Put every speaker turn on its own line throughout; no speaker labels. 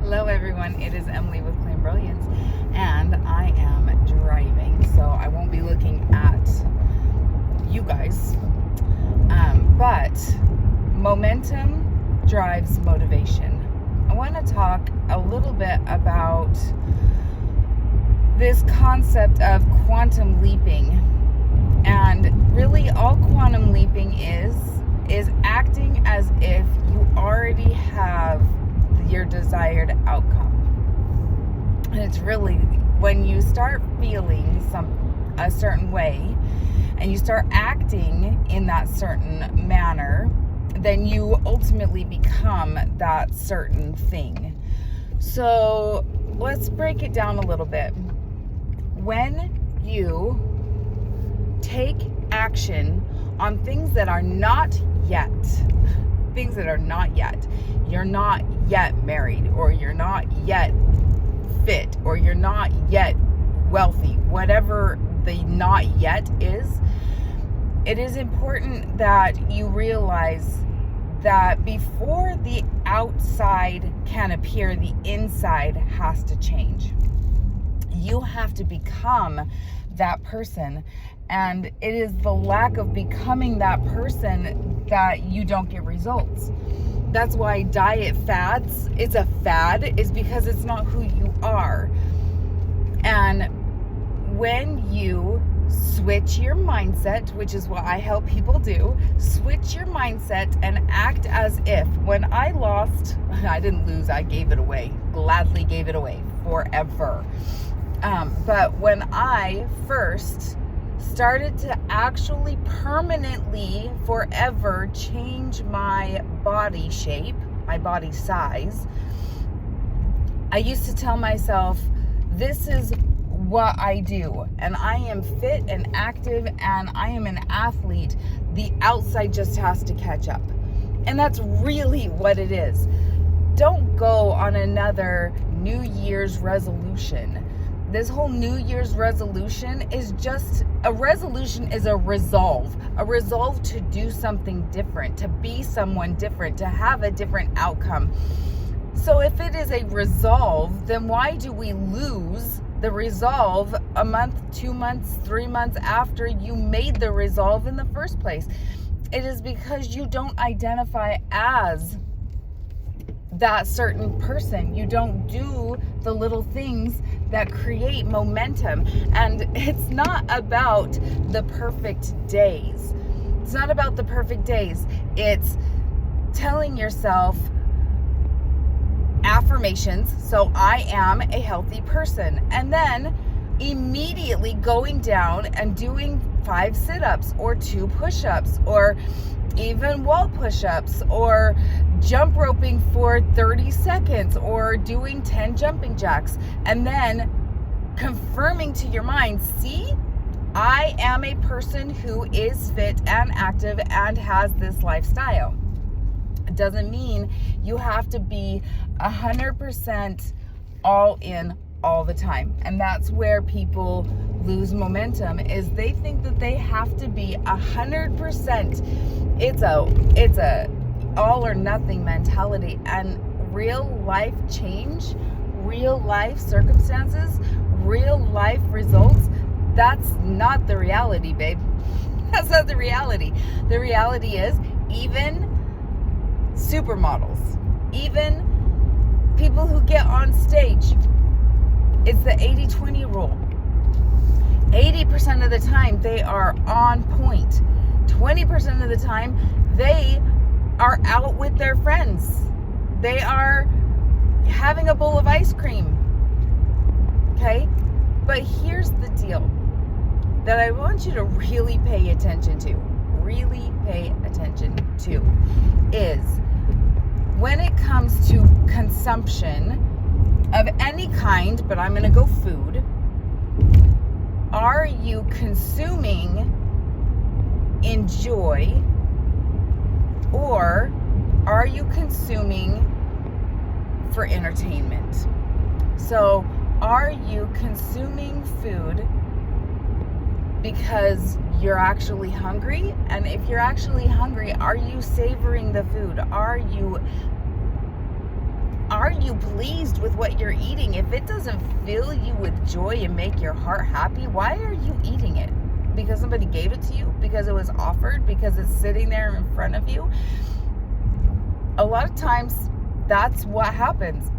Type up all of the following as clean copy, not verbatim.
Hello everyone, it is Emily with Claim Brilliance, and I am driving, so I won't be looking at you guys. But momentum drives motivation. I want to talk a little bit about this concept of quantum leaping. And really all quantum leaping is acting as if you already have your desired outcome. And it's really when you start feeling a certain way and you start acting in that certain manner, then you ultimately become that certain thing. So let's break it down a little bit. When you take action on things that are not yet, you're not yet married, or you're not yet fit, or you're not yet wealthy, whatever the not yet is, it is important that you realize that before the outside can appear, the inside has to change. You have to become that person, and it is the lack of becoming that person that you don't get results. That's why diet fads, it's a fad, is because it's not who you are. And when you switch your mindset, which is what I help people do, switch your mindset and act as if, when I lost, I didn't lose, I gave it away, gladly gave it away forever. But when I first started to actually permanently forever change my body shape, my body size, I used to tell myself, this is what I do, and I am fit and active, and I am an athlete. The outside just has to catch up. And that's really what it is. Don't go on another New Year's resolution. This whole New Year's resolution is just a resolution, is a resolve to do something different, to be someone different, to have a different outcome. So if it is a resolve, then why do we lose the resolve a month, 2 months, 3 months after you made the resolve in the first place? It is because you don't identify as that certain person. You don't do the little things that create momentum. And it's not about the perfect days. It's not about the perfect days. It's telling yourself affirmations. So I am a healthy person. And then immediately going down and doing 5 sit-ups or 2 push-ups, or even wall push-ups, or jump roping for 30 seconds, or doing 10 jumping jacks, and then confirming to your mind, see, I am a person who is fit and active and has this lifestyle. It doesn't mean you have to be 100% all in all the time. And that's where people lose momentum, is they think that they have to be 100%. It's a all or nothing mentality. And real life change, real life circumstances, real life results, that's not the reality, babe. That's not the reality. The reality is, even supermodels, even people who get on stage, it's the 80-20 rule. 80% of the time they are on point. 20% of the time they are out with their friends. They are having a bowl of ice cream. Okay? But here's the deal that I want you to really pay attention to. Really pay attention to is, when it comes to consumption of any kind, but I'm going to go food, are you consuming in joy, or are you consuming for entertainment? So are you consuming food because you're actually hungry? And if you're actually hungry, are you savoring the food? Are are you pleased with what you're eating? If it doesn't fill you with joy and make your heart happy, why are you eating it? Because somebody gave it to you? Because it was offered? Because it's sitting there in front of you? A lot of times, that's what happens.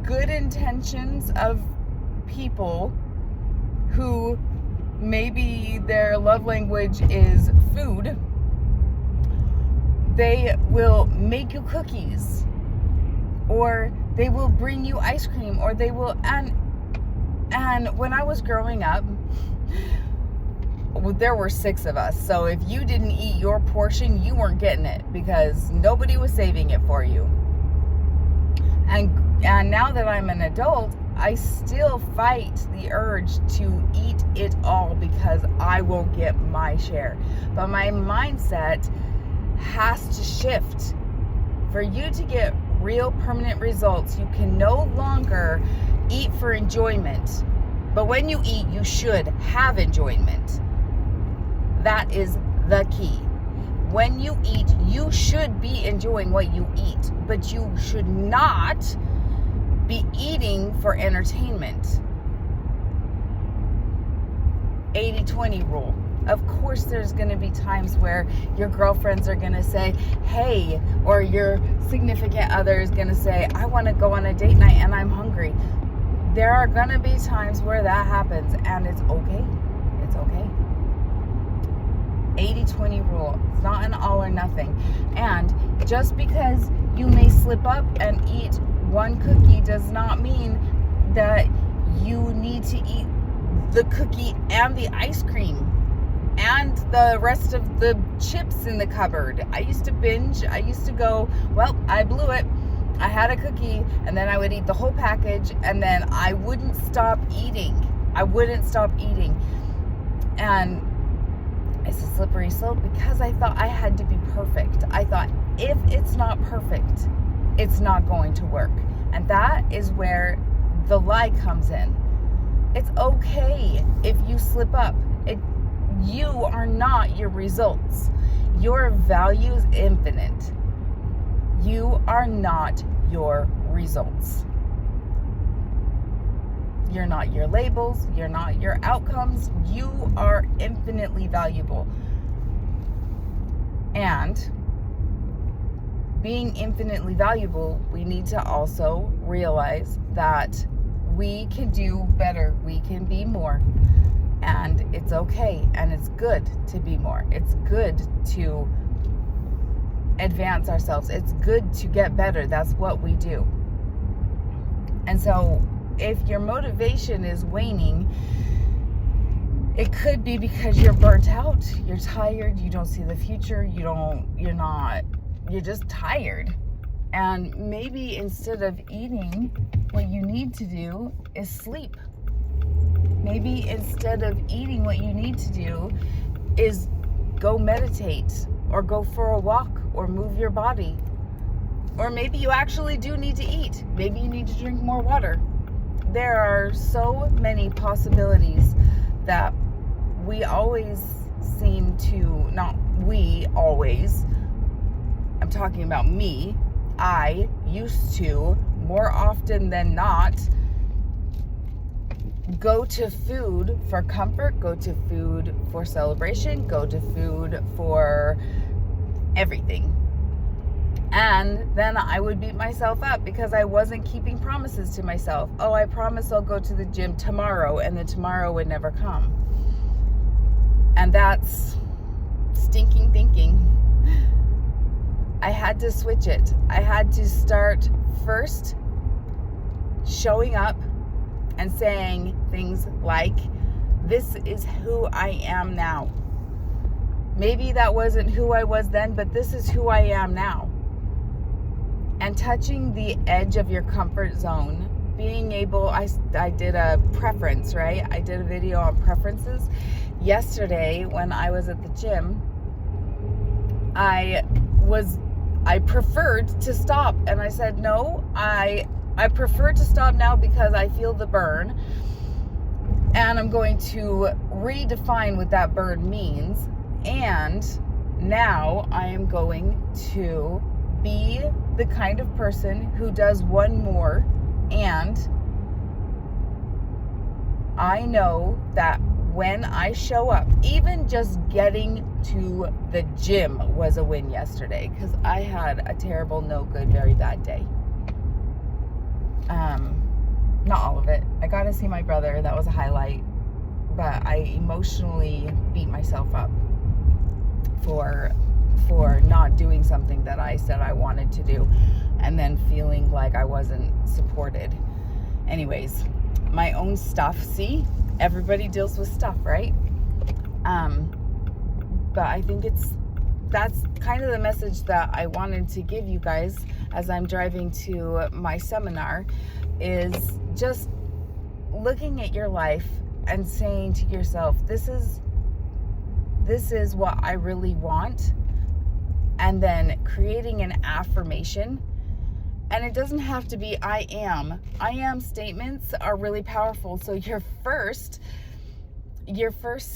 Good intentions of people who maybe their love language is food, they will make you cookies, or they will bring you ice cream, or they will, and when I was growing up, there were 6 of us, so if you didn't eat your portion, you weren't getting it, because nobody was saving it for you. And now that I'm an adult, I still fight the urge to eat it all because I won't get my share. But my mindset has to shift. For you to get real permanent results, you can no longer eat for enjoyment. But when you eat, you should have enjoyment. That is the key. When you eat, you should be enjoying what you eat, but you should not be eating for entertainment. 80-20 rule. Of course, there's going to be times where your girlfriends are going to say, hey, or your significant other is going to say, I want to go on a date night and I'm hungry. There are going to be times where that happens, and it's okay. It's okay. 80-20 rule. It's not an all or nothing. And just because you may slip up and eat one cookie does not mean that you need to eat the cookie and the ice cream and the rest of the chips in the cupboard. I used to binge. I used to go, well, I blew it. I had a cookie, and then I would eat the whole package, and then I wouldn't stop eating. And it's a slippery slope because I thought I had to be perfect. I thought if it's not perfect, it's not going to work. And that is where the lie comes in. It's okay if you slip up. You are not your results. Your value is infinite. You are not your results. You're not your labels. You're not your outcomes. You are infinitely valuable. And being infinitely valuable, we need to also realize that we can do better. We can be more. And it's okay. And it's good to be more. It's good to advance ourselves. It's good to get better. That's what we do. And so if your motivation is waning, it could be because you're burnt out, you're tired, you don't see the future, you're just tired. And maybe instead of eating, what you need to do is sleep. Maybe instead of eating, what you need to do is go meditate, or go for a walk, or move your body. Or maybe you actually do need to eat. Maybe you need to drink more water. There are so many possibilities that we always seem to, not we always, I'm talking about me, I used to, more often than not, go to food for comfort, go to food for celebration, go to food for everything. And then I would beat myself up because I wasn't keeping promises to myself. Oh, I promise I'll go to the gym tomorrow, and then tomorrow would never come. And that's stinking thinking. I had to switch it. I had to start first showing up and saying things like, this is who I am now. Maybe that wasn't who I was then, but this is who I am now. And touching the edge of your comfort zone, being able, I did a preference, right? I did a video on preferences. Yesterday, when I was at the gym, I preferred to stop. And I said, no, I prefer to stop now because I feel the burn. And I'm going to redefine what that burn means. And now I am going to be the kind of person who does one more, and I know that when I show up, even just getting to the gym was a win yesterday, because I had a terrible, no good, very bad day. Not all of it. I got to see my brother. That was a highlight. But I emotionally beat myself up for not doing something that I said I wanted to do, and then feeling like I wasn't supported. Anyways, my own stuff. See, everybody deals with stuff, right? But I think that's kind of the message that I wanted to give you guys as I'm driving to my seminar, is just looking at your life and saying to yourself, this is what I really want, and then creating an affirmation. And it doesn't have to be I am statements are really powerful. So your first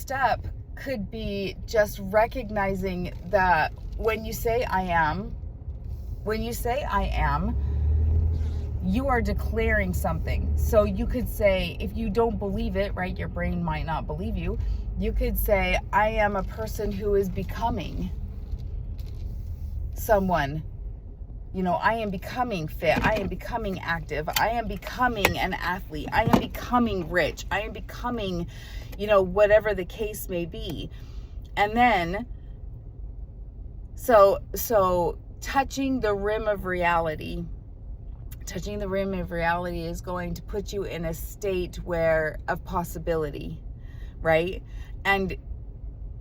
step could be just recognizing that when you say I am, you are declaring something. So you could say, if you don't believe it, right, your brain might not believe you. You could say, I am a person who is becoming someone. You know, I am becoming fit. I am becoming active. I am becoming an athlete. I am becoming rich. I am becoming, whatever the case may be. And then, so touching the rim of reality is going to put you in a state of possibility, right? And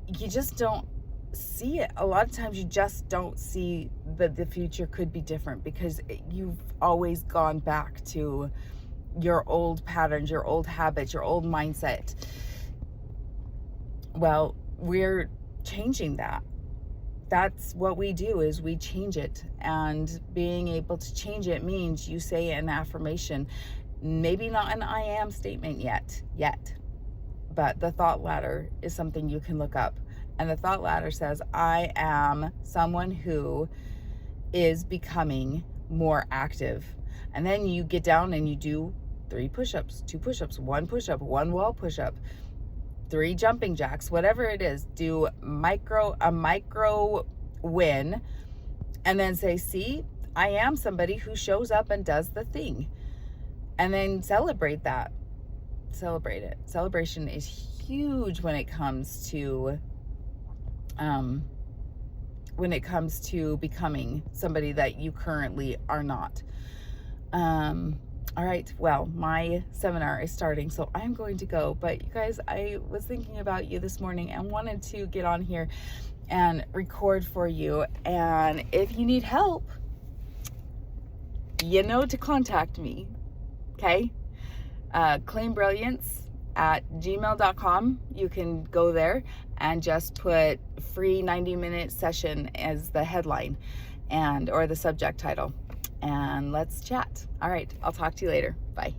you just don't see it. A lot of times you just don't see that the future could be different, because you've always gone back to your old patterns, your old habits, your old mindset. Well, we're changing that. That's what we do, is we change it. And being able to change it means you say an affirmation, maybe not an I am statement yet, but the thought ladder is something you can look up. And the thought ladder says, I am someone who is becoming more active. And then you get down and you do 3 push-ups, 2 push-ups, 1 push-up, 1 wall push-up, 3 jumping jacks, whatever it is. Do a micro win, and then say, see, I am somebody who shows up and does the thing. And then celebrate that. Celebrate it. Celebration is huge when it comes to becoming somebody that you currently are not. All right, well, my seminar is starting, so I'm going to go. But you guys, I was thinking about you this morning and wanted to get on here and record for you. And if you need help, you know to contact me, okay? claimbrilliance@gmail.com. You can go there and just put free 90-minute session as the headline or the subject title, and let's chat. All right, I'll talk to you later. Bye.